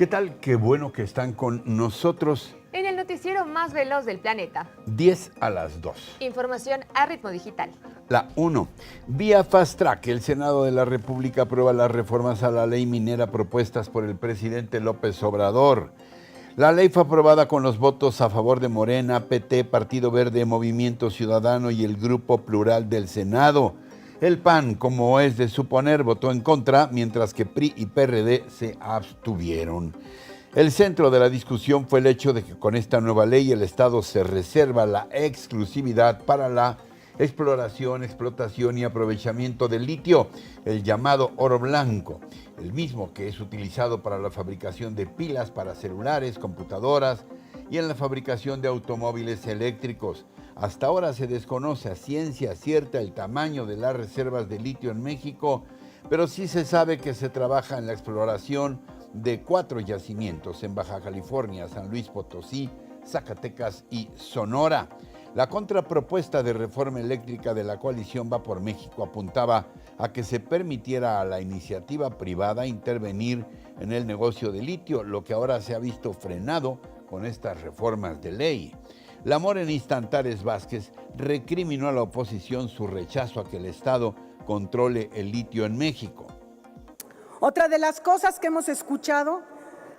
¿Qué tal? Qué bueno que están con nosotros. En el noticiero más veloz del planeta. 10 a las 2. Información a ritmo digital. La 1. Vía Fast Track, el Senado de la República aprueba las reformas a la ley minera propuestas por el presidente López Obrador. La ley fue aprobada con los votos a favor de Morena, PT, Partido Verde, Movimiento Ciudadano y el Grupo Plural del Senado. El PAN, como es de suponer, votó en contra, mientras que PRI y PRD se abstuvieron. El centro de la discusión fue el hecho de que con esta nueva ley el Estado se reserva la exclusividad para la exploración, explotación y aprovechamiento del litio, el llamado oro blanco, el mismo que es utilizado para la fabricación de pilas para celulares, computadoras y en la fabricación de automóviles eléctricos. Hasta ahora se desconoce a ciencia cierta el tamaño de las reservas de litio en México, pero sí se sabe que se trabaja en la exploración de 4 yacimientos en Baja California, San Luis Potosí, Zacatecas y Sonora. La contrapropuesta de reforma eléctrica de la coalición Va por México apuntaba a que se permitiera a la iniciativa privada intervenir en el negocio de litio, lo que ahora se ha visto frenado con estas reformas de ley. La morenista Antares Vázquez recriminó a la oposición su rechazo a que el Estado controle el litio en México. Otra de las cosas que hemos escuchado,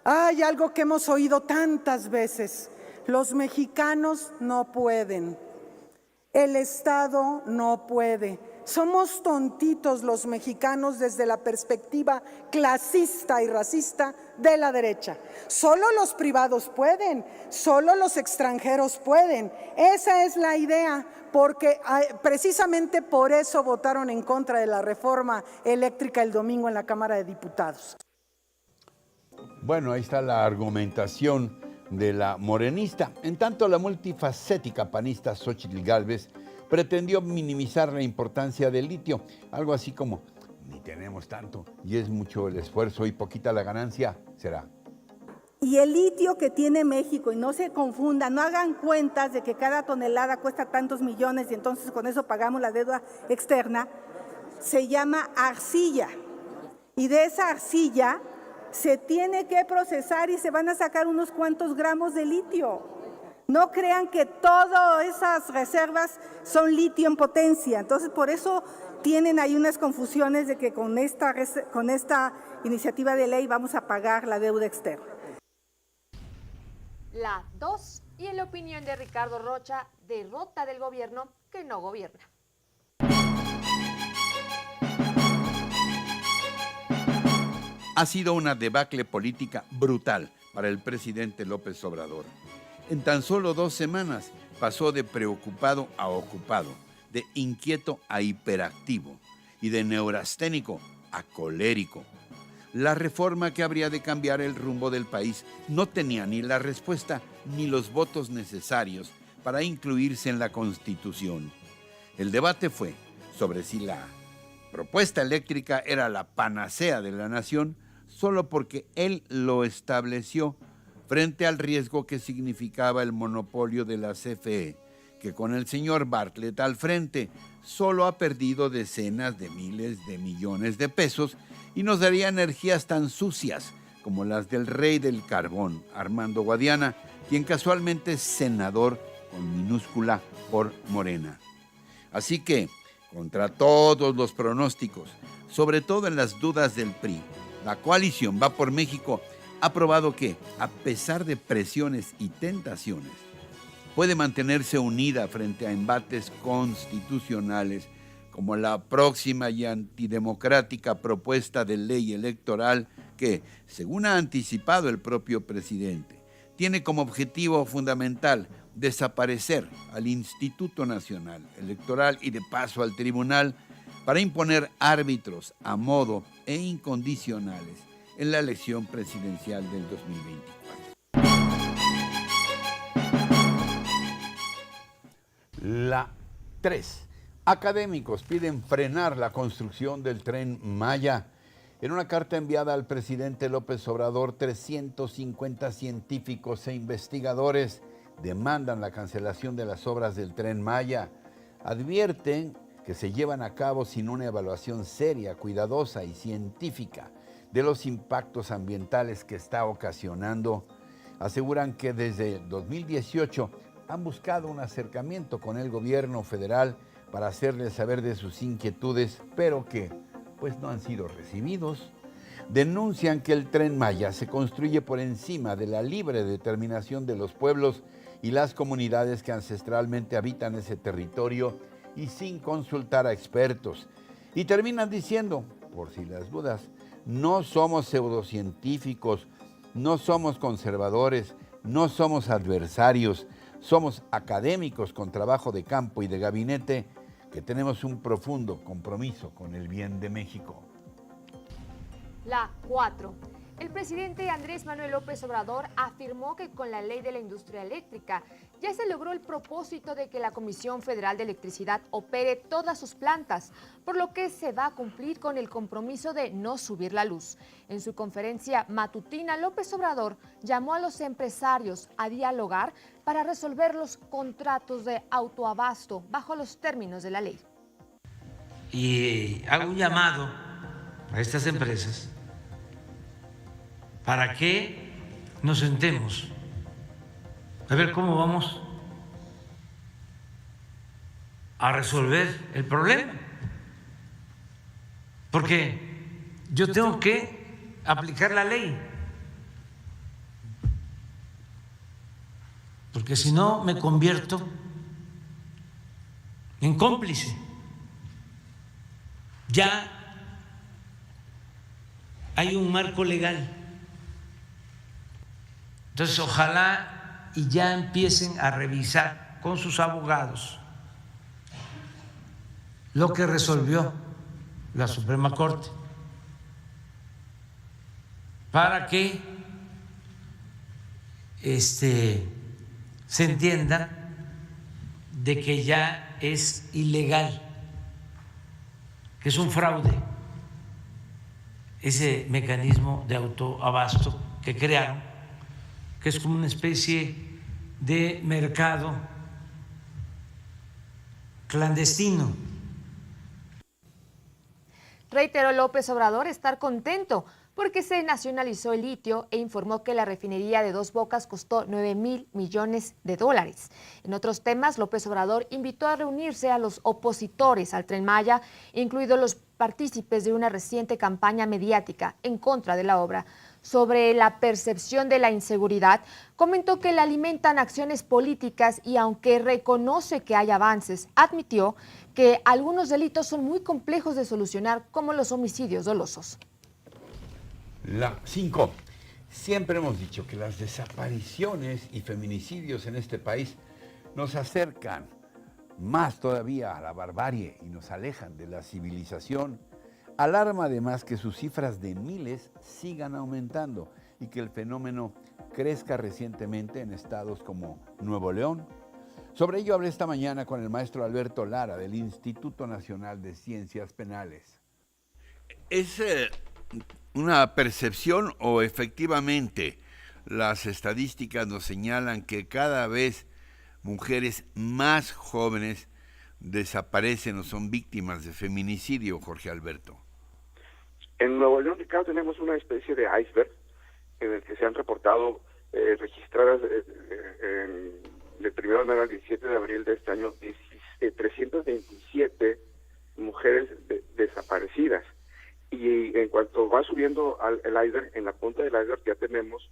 hay algo que hemos oído tantas veces: los mexicanos no pueden, el Estado no puede. Somos tontitos los mexicanos desde la perspectiva clasista y racista de la derecha. Solo los privados pueden, solo los extranjeros pueden. Esa es la idea, porque precisamente por eso votaron en contra de la reforma eléctrica el domingo en la Cámara de Diputados. Bueno, ahí está la argumentación de la morenista. En tanto, la multifacética panista Xóchitl Gálvez pretendió minimizar la importancia del litio, algo así como: ni tenemos tanto y es mucho el esfuerzo y poquita la ganancia, será. Y el litio que tiene México, y no se confundan, no hagan cuentas de que cada tonelada cuesta tantos millones y entonces con eso pagamos la deuda externa, se llama arcilla. Y de esa arcilla se tiene que procesar y se van a sacar unos cuantos gramos de litio. No crean que todas esas reservas son litio en potencia. Entonces, por eso tienen ahí unas confusiones de que con esta iniciativa de ley vamos a pagar la deuda externa. La 2. Y en la opinión de Ricardo Rocha, derrota del gobierno que no gobierna. Ha sido una debacle política brutal para el presidente López Obrador. En tan solo 2 semanas pasó de preocupado a ocupado, de inquieto a hiperactivo y de neurasténico a colérico. La reforma que habría de cambiar el rumbo del país no tenía ni la respuesta ni los votos necesarios para incluirse en la Constitución. El debate fue sobre si la propuesta eléctrica era la panacea de la nación solo porque él lo estableció, frente al riesgo que significaba el monopolio de la CFE, que con el señor Bartlett al frente solo ha perdido decenas de miles de millones de pesos y nos daría energías tan sucias como las del rey del carbón, Armando Guadiana, quien casualmente es senador con minúscula por Morena. Así que, contra todos los pronósticos, sobre todo en las dudas del PRI, la coalición Va por México ha probado que, a pesar de presiones y tentaciones, puede mantenerse unida frente a embates constitucionales como la próxima y antidemocrática propuesta de ley electoral que, según ha anticipado el propio presidente, tiene como objetivo fundamental desaparecer al Instituto Nacional Electoral y de paso al Tribunal para imponer árbitros a modo e incondicionales en la elección presidencial del 2024. La 3. Académicos piden frenar la construcción del Tren Maya. En una carta enviada al presidente López Obrador, 350 científicos e investigadores demandan la cancelación de las obras del Tren Maya. Advierten que se llevan a cabo sin una evaluación seria, cuidadosa y científica. de los impactos ambientales que está ocasionando, aseguran que desde 2018 han buscado un acercamiento con el gobierno federal para hacerles saber de sus inquietudes, pero que pues no han sido recibidos. Denuncian que el Tren Maya se construye por encima de la libre determinación de los pueblos y las comunidades que ancestralmente habitan ese territorio y sin consultar a expertos. Y terminan diciendo, por si las dudas, no somos pseudocientíficos, no somos conservadores, no somos adversarios, somos académicos con trabajo de campo y de gabinete que tenemos un profundo compromiso con el bien de México. La 4. El presidente Andrés Manuel López Obrador afirmó que con la ley de la industria eléctrica ya se logró el propósito de que la Comisión Federal de Electricidad opere todas sus plantas, por lo que se va a cumplir con el compromiso de no subir la luz. En su conferencia matutina, López Obrador llamó a los empresarios a dialogar para resolver los contratos de autoabasto bajo los términos de la ley. Y hago un llamado a estas empresas para que nos sentemos a ver cómo vamos a resolver el problema. Porque yo tengo que aplicar la ley. Porque si no me convierto en cómplice. Ya hay un marco legal. Entonces, ojalá y ya empiecen a revisar con sus abogados lo que resolvió la Suprema Corte para que se entienda de que ya es ilegal, que es un fraude ese mecanismo de autoabasto que crearon, que es como una especie de mercado clandestino. Reiteró López Obrador estar contento porque se nacionalizó el litio e informó que la refinería de Dos Bocas costó 9,000 millones de dólares. En otros temas, López Obrador invitó a reunirse a los opositores al Tren Maya, incluidos los partícipes de una reciente campaña mediática en contra de la obra. Sobre la percepción de la inseguridad, comentó que la alimentan acciones políticas y aunque reconoce que hay avances, admitió que algunos delitos son muy complejos de solucionar, como los homicidios dolosos. La 5. Siempre hemos dicho que las desapariciones y feminicidios en este país nos acercan más todavía a la barbarie y nos alejan de la civilización. Alarma además que sus cifras de miles sigan aumentando y que el fenómeno crezca recientemente en estados como Nuevo León. Sobre ello hablé esta mañana con el maestro Alberto Lara del Instituto Nacional de Ciencias Penales. ¿Es una percepción o efectivamente las estadísticas nos señalan que cada vez mujeres más jóvenes desaparecen o son víctimas de feminicidio, Jorge Alberto? En Nuevo León, Ricardo, tenemos una especie de iceberg en el que se han reportado registradas del 1 de enero al 17 de abril de este año 327 mujeres desaparecidas. Y en cuanto va subiendo el iceberg, en la punta del iceberg ya tenemos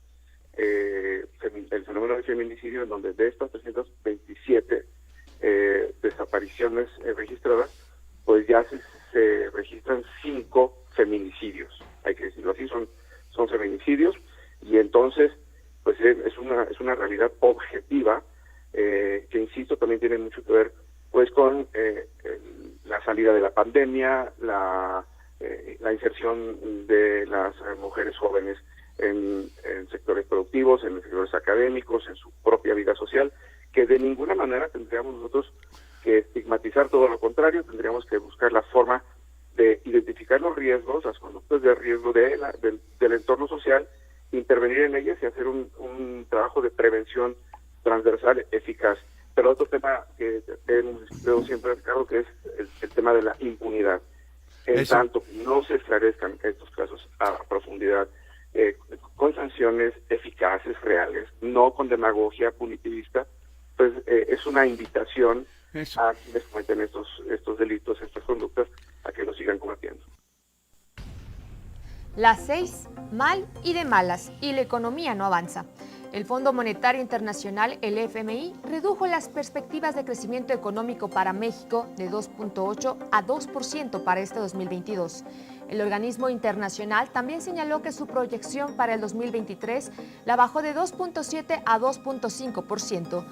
el fenómeno de feminicidio, en donde de estas 327 desapariciones registradas, pues ya se registran 5 feminicidios, hay que decirlo así, son feminicidios, y entonces pues es una realidad objetiva que, insisto, también tiene mucho que ver pues con la salida de la pandemia, la inserción de las mujeres jóvenes en sectores productivos, en sectores académicos, en su propia vida social, que de ninguna manera tendríamos nosotros que estigmatizar, todo lo contrario, tendríamos que buscar la forma de identificar los riesgos, las conductas de riesgo del entorno social, intervenir en ellas y hacer un trabajo de prevención transversal eficaz. Pero otro tema que hemos discutido siempre, Ricardo, que es el tema de la impunidad. En tanto no se esclarezcan estos casos a profundidad, con sanciones eficaces, reales, no con demagogia punitivista, pues es una invitación a quienes cometen estos delitos, estas conductas, a que lo sigan combatiendo. Las 6, mal y de malas, y la economía no avanza. El Fondo Monetario Internacional, el FMI, redujo las perspectivas de crecimiento económico para México de 2.8 a 2% para este 2022. El organismo internacional también señaló que su proyección para el 2023 la bajó de 2.7 a 2.5%.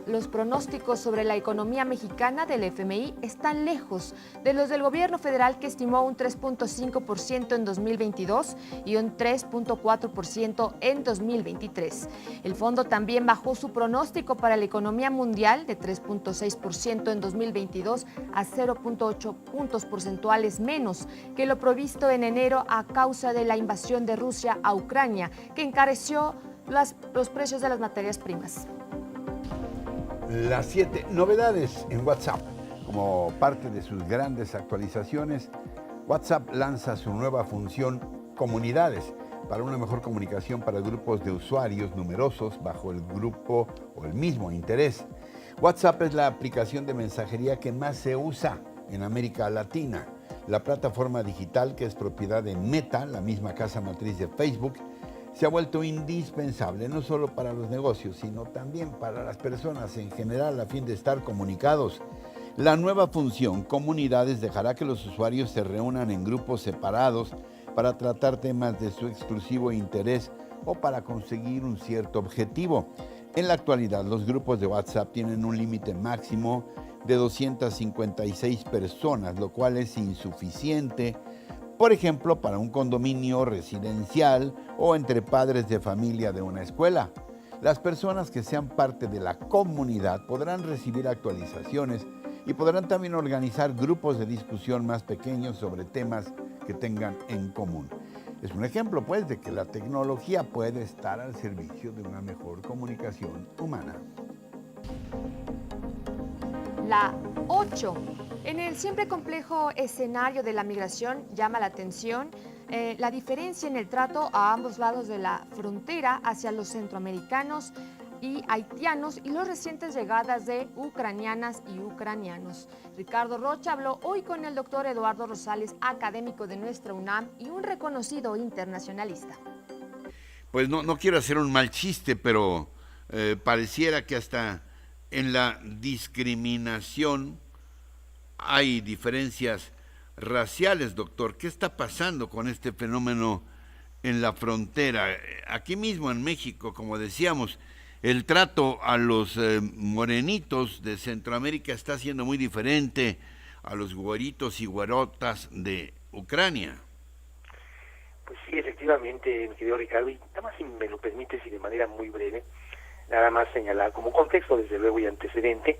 Los pronósticos sobre la economía mexicana del FMI están lejos de los del gobierno federal, que estimó un 3.5% en 2022 y un 3.4% en 2023. El fondo también bajó su pronóstico para la economía mundial de 3.6% en 2022 a 0.8 puntos porcentuales menos que lo provisto en enero a causa de la invasión de Rusia a Ucrania, que encareció los precios de las materias primas. Las 7 novedades en WhatsApp. Como parte de sus grandes actualizaciones, WhatsApp lanza su nueva función Comunidades para una mejor comunicación para grupos de usuarios numerosos bajo el grupo o el mismo interés. WhatsApp es la aplicación de mensajería que más se usa en América Latina. La plataforma digital, que es propiedad de Meta, la misma casa matriz de Facebook, se ha vuelto indispensable no solo para los negocios, sino también para las personas en general a fin de estar comunicados. La nueva función Comunidades dejará que los usuarios se reúnan en grupos separados para tratar temas de su exclusivo interés o para conseguir un cierto objetivo. En la actualidad, los grupos de WhatsApp tienen un límite máximo de 256 personas, lo cual es insuficiente, por ejemplo, para un condominio residencial o entre padres de familia de una escuela. Las personas que sean parte de la comunidad podrán recibir actualizaciones y podrán también organizar grupos de discusión más pequeños sobre temas que tengan en común. Es un ejemplo, pues, de que la tecnología puede estar al servicio de una mejor comunicación humana. La 8. En el siempre complejo escenario de la migración llama la atención la diferencia en el trato a ambos lados de la frontera hacia los centroamericanos y haitianos y las recientes llegadas de ucranianas y ucranianos. Ricardo Rocha habló hoy con el doctor Eduardo Rosales, académico de nuestra UNAM y un reconocido internacionalista. Pues no quiero hacer un mal chiste, pero pareciera que hasta en la discriminación hay diferencias raciales, doctor. ¿Qué está pasando con este fenómeno en la frontera? Aquí mismo en México, como decíamos, el trato a los morenitos de Centroamérica está siendo muy diferente a los güeritos y güerotas de Ucrania. Pues sí, efectivamente, mi querido Ricardo, y nada más si me lo permites y de manera muy breve, nada más señalar como contexto, desde luego, y antecedente,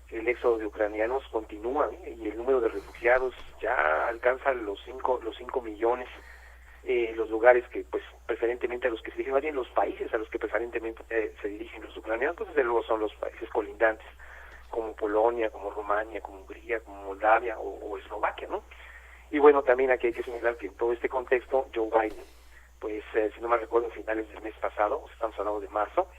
el éxodo de ucranianos continúa, y el número de refugiados ya alcanza los 5 millones, los lugares que, pues, preferentemente a los que se dirigen, más bien los países a los que preferentemente se dirigen los ucranianos, pues desde luego son los países colindantes, como Polonia, como Rumania, como Hungría, como Moldavia o Eslovaquia, ¿no? Y bueno, también aquí hay que señalar que en todo este contexto, Joe Biden, pues, si no me recuerdo, en finales del mes pasado, estamos hablando de marzo,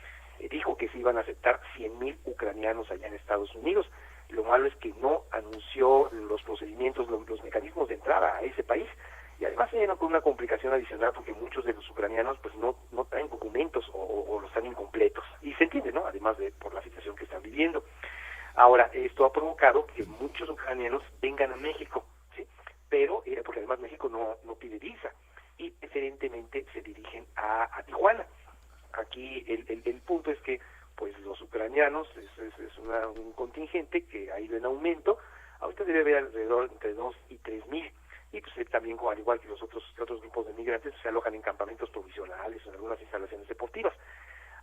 dijo que se iban a aceptar 100,000 ucranianos allá en Estados Unidos. Lo malo es que no anunció los procedimientos, los mecanismos de entrada a ese país, y además se llenó con una complicación adicional porque muchos de los ucranianos pues no traen documentos o los están incompletos, y se entiende, ¿no? Además de por la situación que están viviendo. Ahora, esto ha provocado que muchos ucranianos vengan a México, ¿sí? Pero, porque además México no pide visa, y preferentemente se dirigen a Tijuana. Aquí el punto es que pues los ucranianos es un contingente que ha ido en aumento. Ahorita debe haber alrededor entre 2 y 3,000, y pues también, al igual que los otros grupos de migrantes, se alojan en campamentos provisionales o en algunas instalaciones deportivas.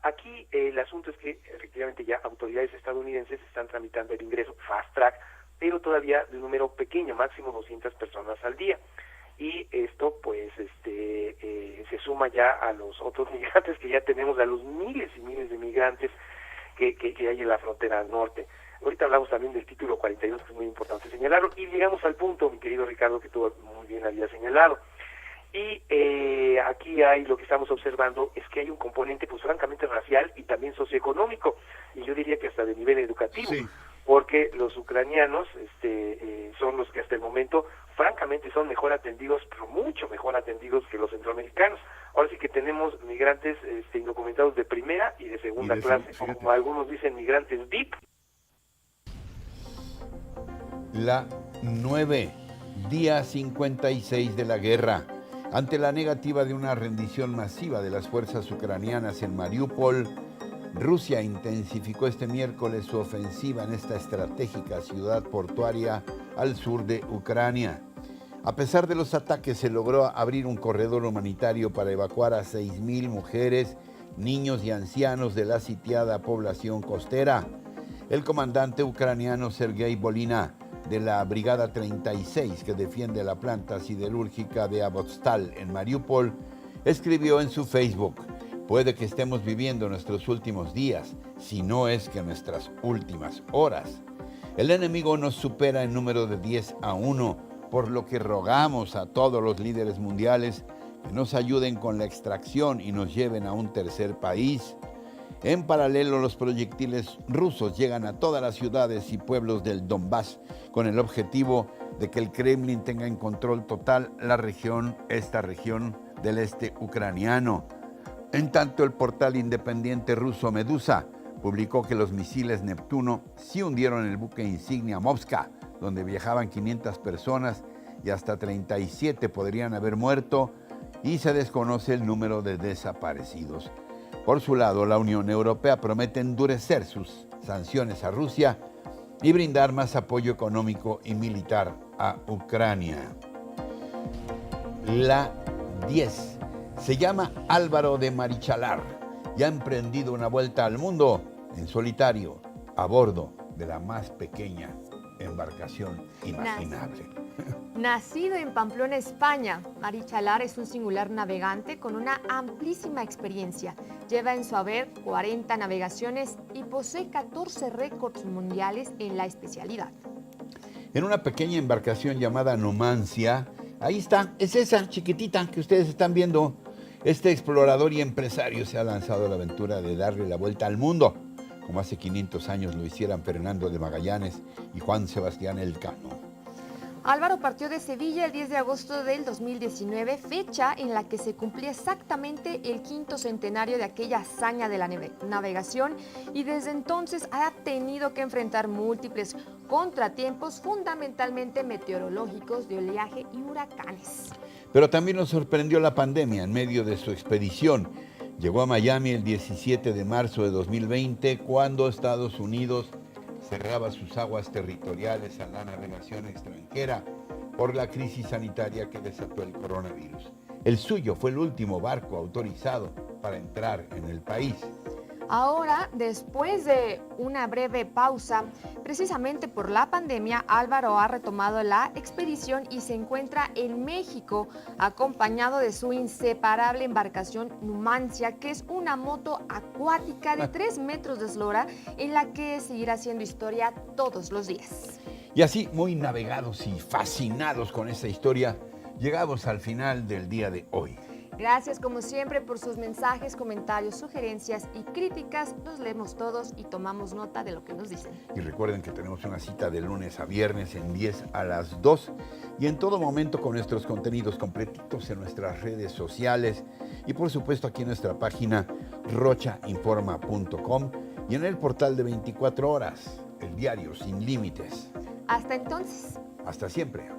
Aquí el asunto es que efectivamente ya autoridades estadounidenses están tramitando el ingreso fast track, pero todavía de un número pequeño, máximo 200 personas al día. Y esto pues se suma ya a los otros migrantes que ya tenemos, a los miles y miles de migrantes que hay en la frontera norte. Ahorita hablamos también del título 42, que es muy importante señalarlo, y llegamos al punto, mi querido Ricardo, que tú muy bien habías señalado. Y aquí hay lo que estamos observando es que hay un componente pues francamente racial y también socioeconómico, y yo diría que hasta de nivel educativo, sí, porque los ucranianos son los que hasta el momento francamente son mejor atendidos, pero mucho mejor atendidos que los centroamericanos. Ahora sí que tenemos migrantes indocumentados de primera y de segunda clase, o como algunos dicen, migrantes deep. La 9, día 56 de la guerra. Ante la negativa de una rendición masiva de las fuerzas ucranianas en Mariupol, Rusia intensificó este miércoles su ofensiva en esta estratégica ciudad portuaria al sur de Ucrania. A pesar de los ataques, se logró abrir un corredor humanitario para evacuar a 6,000 mujeres, niños y ancianos de la sitiada población costera. El comandante ucraniano Sergei Bolina, de la Brigada 36 que defiende la planta siderúrgica de Azovstal en Mariupol, escribió en su Facebook: puede que estemos viviendo nuestros últimos días, si no es que nuestras últimas horas. El enemigo nos supera en número de 10-1, por lo que rogamos a todos los líderes mundiales que nos ayuden con la extracción y nos lleven a un tercer país. En paralelo, los proyectiles rusos llegan a todas las ciudades y pueblos del Donbass con el objetivo de que el Kremlin tenga en control total esta región del este ucraniano. En tanto, el portal independiente ruso Medusa publicó que los misiles Neptuno sí hundieron el buque insignia Movska, donde viajaban 500 personas y hasta 37 podrían haber muerto, y se desconoce el número de desaparecidos. Por su lado, la Unión Europea promete endurecer sus sanciones a Rusia y brindar más apoyo económico y militar a Ucrania. La 10 se llama Álvaro de Marichalar y ha emprendido una vuelta al mundo en solitario a bordo de la más pequeña embarcación imaginable. Nacido en Pamplona, España, Marichalar es un singular navegante con una amplísima experiencia. Lleva en su haber 40 navegaciones y posee 14 récords mundiales en la especialidad. En una pequeña embarcación llamada Numancia, ahí está, es esa chiquitita que ustedes están viendo. Este explorador y empresario se ha lanzado a la aventura de darle la vuelta al mundo, como hace 500 años lo hicieran Fernando de Magallanes y Juan Sebastián Elcano. Álvaro partió de Sevilla el 10 de agosto del 2019, fecha en la que se cumplía exactamente el 5º centenario de aquella hazaña de la navegación, y desde entonces ha tenido que enfrentar múltiples contratiempos, fundamentalmente meteorológicos, de oleaje y huracanes. Pero también nos sorprendió la pandemia en medio de su expedición. Llegó a Miami el 17 de marzo de 2020, cuando Estados Unidos cerraba sus aguas territoriales a la navegación extranjera por la crisis sanitaria que desató el coronavirus. El suyo fue el último barco autorizado para entrar en el país. Ahora, después de una breve pausa, precisamente por la pandemia, Álvaro ha retomado la expedición y se encuentra en México, acompañado de su inseparable embarcación Numancia, que es una moto acuática de 3 metros de eslora, en la que seguirá haciendo historia todos los días. Y así, muy navegados y fascinados con esta historia, llegamos al final del día de hoy. Gracias como siempre por sus mensajes, comentarios, sugerencias y críticas. Los leemos todos y tomamos nota de lo que nos dicen. Y recuerden que tenemos una cita de lunes a viernes en 10 a las 2 y en todo momento con nuestros contenidos completitos en nuestras redes sociales y por supuesto aquí en nuestra página rochainforma.com y en el portal de 24 horas, el diario Sin Límites. Hasta entonces. Hasta siempre.